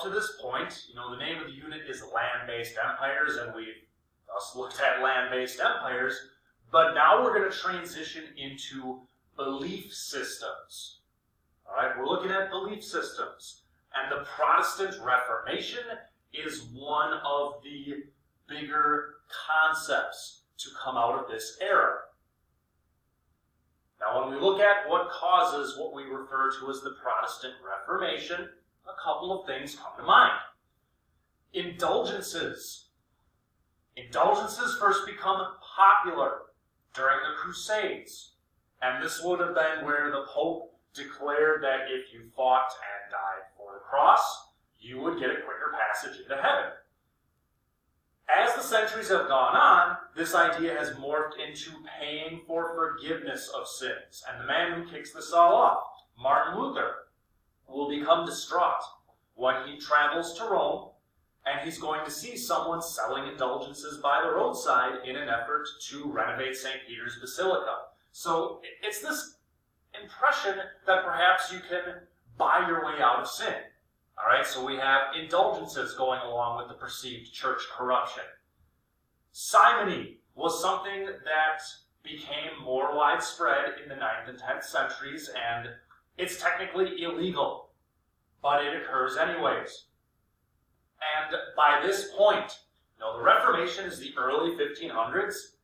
up to this point, the name of the unit is land-based empires, and we've thus looked at land-based empires, but now we're going to transition into belief systems. All right, we're looking at belief systems, and the Protestant Reformation is one of the bigger concepts to come out of this era. Now, when we look at what causes what we refer to as the Protestant Reformation, a couple of things come to mind. Indulgences. Indulgences first become popular during the Crusades, and this would have been where the Pope declared that if you fought and died for the cross, you would get a quicker passage into heaven. As the centuries have gone on, this idea has morphed into paying for forgiveness of sins. And the man who kicks this all off, Martin Luther, will become distraught when he travels to Rome and he's going to see someone selling indulgences by the roadside in an effort to renovate St. Peter's Basilica. So it's this impression that perhaps you can buy your way out of sin. All right, so we have indulgences going along with the perceived church corruption. Simony was something that became more widespread in the 9th and 10th centuries, and it's technically illegal, but it occurs anyways. And by this point, the Reformation is the early 1500s.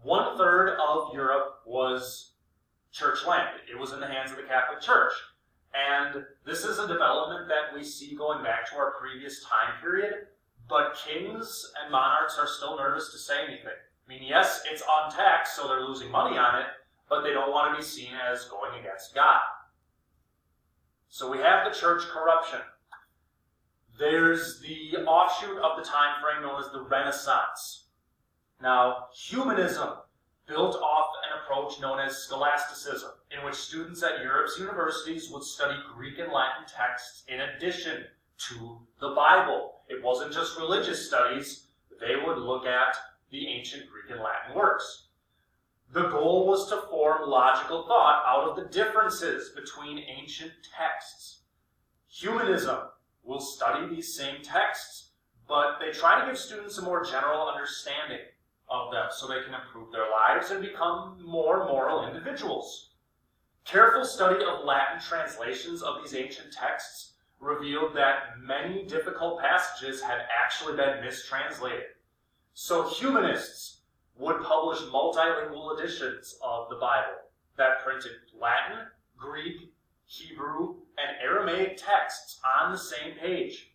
1/3 of Europe was church land. It was in the hands of the Catholic Church. And this is a development that we see going back to our previous time period, but kings and monarchs are still nervous to say anything. I mean, yes, it's untaxed, so they're losing money on it, but they don't want to be seen as going against God. So we have the church corruption. There's the offshoot of the time frame known as the Renaissance. Now, humanism built off an approach known as scholasticism, in which students at Europe's universities would study Greek and Latin texts in addition to the Bible. It wasn't just religious studies. They would look at the ancient Greek and Latin works. The goal was to form logical thought out of the differences between ancient texts. Humanism will study these same texts, but they try to give students a more general understanding of them so they can improve their lives and become more moral individuals. Careful study of Latin translations of these ancient texts revealed that many difficult passages had actually been mistranslated. So humanists would publish multilingual editions of the Bible that printed Latin, Greek, Hebrew, and Aramaic texts on the same page.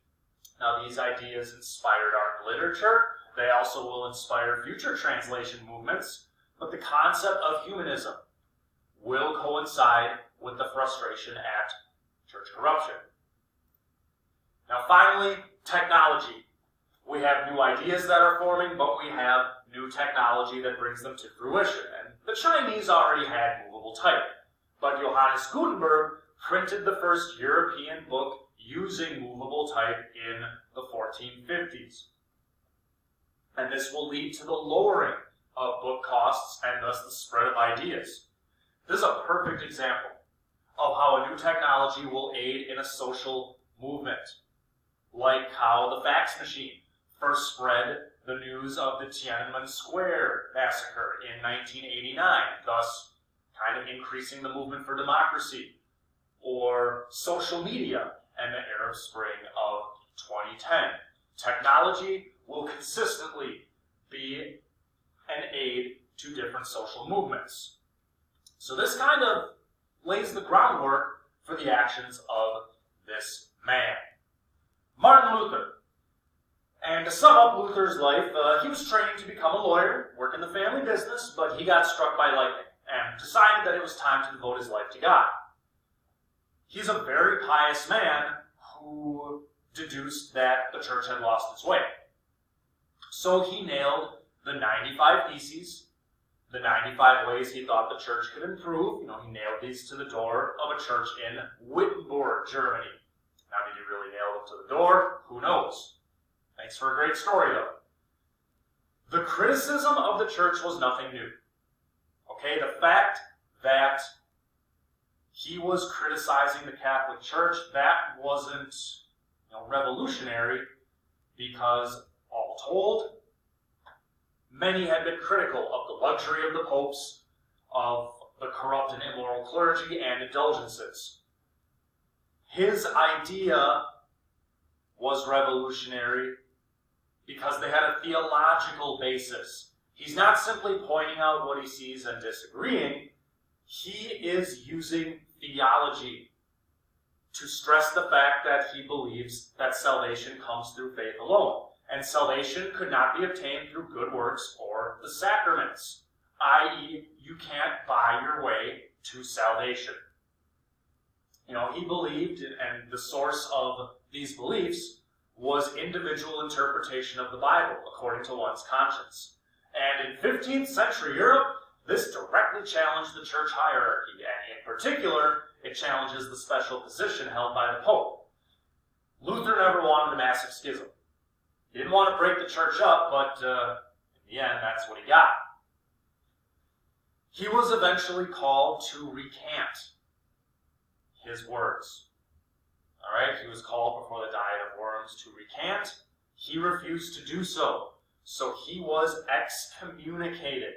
Now, these ideas inspired art and literature. They also will inspire future translation movements, but the concept of humanism will coincide with the frustration at church corruption. Now finally, technology. We have new ideas that are forming, but we have new technology that brings them to fruition. And the Chinese already had movable type, but Johannes Gutenberg printed the first European book using movable type in the 1450s. And this will lead to the lowering of book costs and thus the spread of ideas. This is a perfect example of how a new technology will aid in a social movement, like how the fax machine first spread the news of the Tiananmen Square massacre in 1989, thus kind of increasing the movement for democracy, or social media and the Arab Spring of 2010. Technology will consistently be an aid to different social movements. So this kind of lays the groundwork for the actions of this man, Martin Luther. And to sum up Luther's life, he was training to become a lawyer, work in the family business, but he got struck by lightning and decided that it was time to devote his life to God. He's a very pious man who deduced that the church had lost its way. So he nailed the 95 Theses, the 95 ways he thought the church could improve. He nailed these to the door of a church in Wittenberg, Germany. Now, did he really nail them to the door? Who knows? Thanks for a great story, though. The criticism of the church was nothing new. Okay, the fact that he was criticizing the Catholic Church, that wasn't revolutionary because, all told, many had been critical of the luxury of the popes, of the corrupt and immoral clergy, and indulgences. His idea was revolutionary because they had a theological basis. He's not simply pointing out what he sees and disagreeing. He is using theology to stress the fact that he believes that salvation comes through faith alone. And salvation could not be obtained through good works or the sacraments, i.e., you can't buy your way to salvation. He believed, and the source of these beliefs was individual interpretation of the Bible according to one's conscience. And in 15th century Europe, this directly challenged the church hierarchy, and in particular, it challenges the special position held by the Pope. Luther never wanted a massive schism. He didn't want to break the church up, but in the end, that's what he got. He was eventually called to recant his words. All right, he was called before the Diet of Worms to recant. He refused to do so, so he was excommunicated.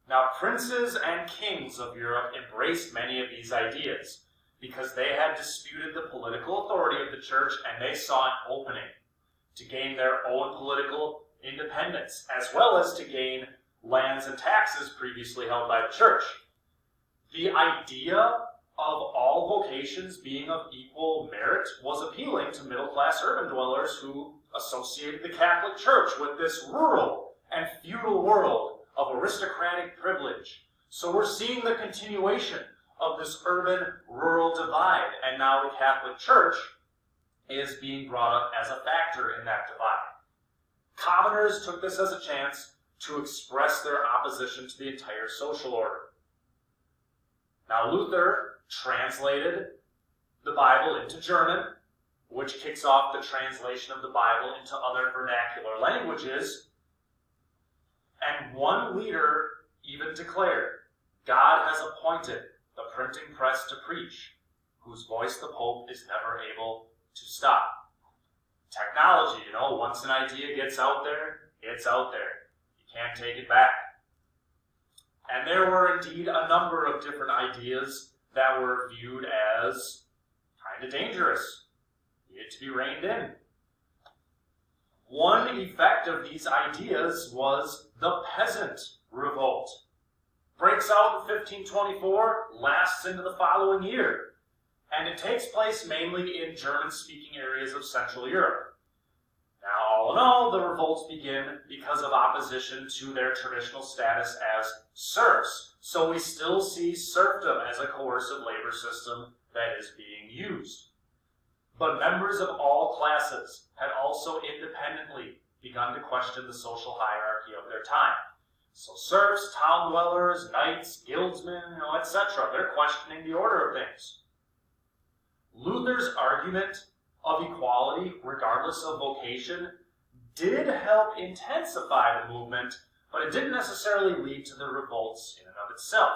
Now, princes and kings of Europe embraced many of these ideas because they had disputed the political authority of the church and they saw an opening to gain their own political independence, as well as to gain lands and taxes previously held by the church. The idea of all vocations being of equal merit was appealing to middle-class urban dwellers who associated the Catholic Church with this rural and feudal world of aristocratic privilege. So we're seeing the continuation of this urban-rural divide, and now the Catholic Church is being brought up as a factor in that divide. Commoners took this as a chance to express their opposition to the entire social order. Now, Luther translated the Bible into German, which kicks off the translation of the Bible into other vernacular languages. And one leader even declared, God has appointed the printing press to preach, whose voice the Pope is never able to stop. Technology, once an idea gets out there, it's out there. You can't take it back. And there were indeed a number of different ideas that were viewed as kind of dangerous, needed to be reined in. One effect of these ideas was the Peasant Revolt. Breaks out in 1524, lasts into the following year, and it takes place mainly in German-speaking areas of Central Europe. Now, all in all, the revolts begin because of opposition to their traditional status as serfs. So we still see serfdom as a coercive labor system that is being used. But members of all classes had also independently begun to question the social hierarchy of their time. So serfs, town dwellers, knights, guildsmen, etc., they're questioning the order of things. Luther's argument of equality, regardless of vocation, did help intensify the movement, but it didn't necessarily lead to the revolts in and of itself.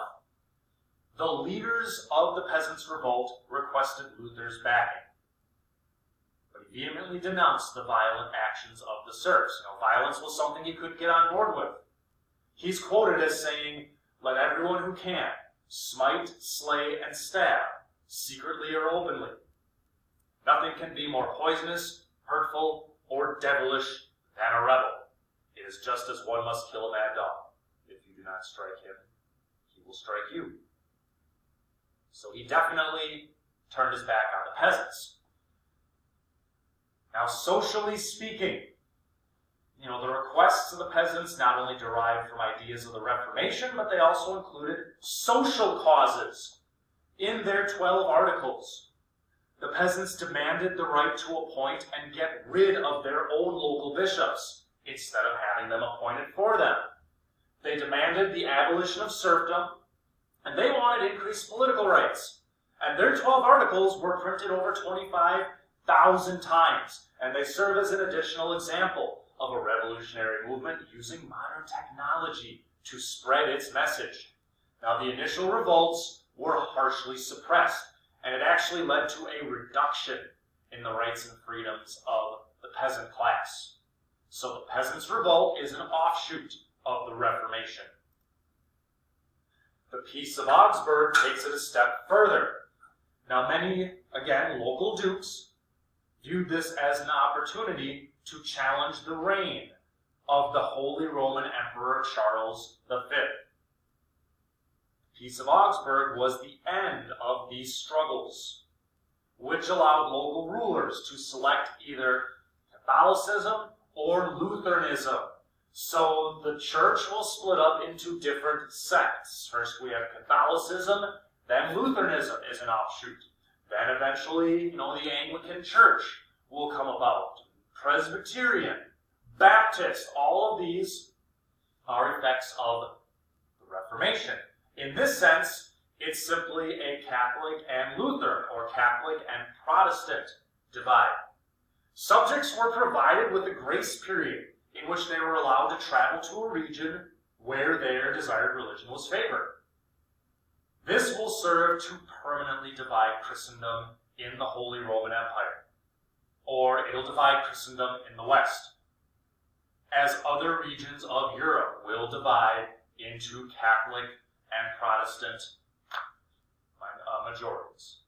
The leaders of the Peasants' Revolt requested Luther's backing, but he vehemently denounced the violent actions of the serfs. Violence was something he couldn't get on board with. He's quoted as saying, "Let everyone who can smite, slay, and stab, secretly or openly. Nothing can be more poisonous, hurtful, or devilish than a rebel. It is just as one must kill a mad dog. If you do not strike him, he will strike you." So he definitely turned his back on the peasants. Now, socially speaking, the requests of the peasants not only derived from ideas of the Reformation, but they also included social causes. In their 12 articles, the peasants demanded the right to appoint and get rid of their own local bishops, instead of having them appointed for them. They demanded the abolition of serfdom, and they wanted increased political rights. And their 12 articles were printed over 25,000 times, and they serve as an additional example of a revolutionary movement using modern technology to spread its message. Now, the initial revolts were harshly suppressed, and it actually led to a reduction in the rights and freedoms of the peasant class. So the Peasants Revolt is an offshoot of the Reformation. The Peace of Augsburg takes it a step further. Now many, again, local dukes viewed this as an opportunity to challenge the reign of the Holy Roman Emperor Charles V. The Peace of Augsburg was the end of these struggles, which allowed local rulers to select either Catholicism or Lutheranism. So the church will split up into different sects. First we have Catholicism, then Lutheranism is an offshoot. Then eventually, the Anglican Church will come about. Presbyterian, Baptist, all of these are effects of the Reformation. In this sense, it's simply a Catholic and Lutheran, or Catholic and Protestant divide. Subjects were provided with a grace period in which they were allowed to travel to a region where their desired religion was favored. This will serve to permanently divide Christendom in the Holy Roman Empire, or it'll divide Christendom in the West, as other regions of Europe will divide into Catholic and Protestant majorities.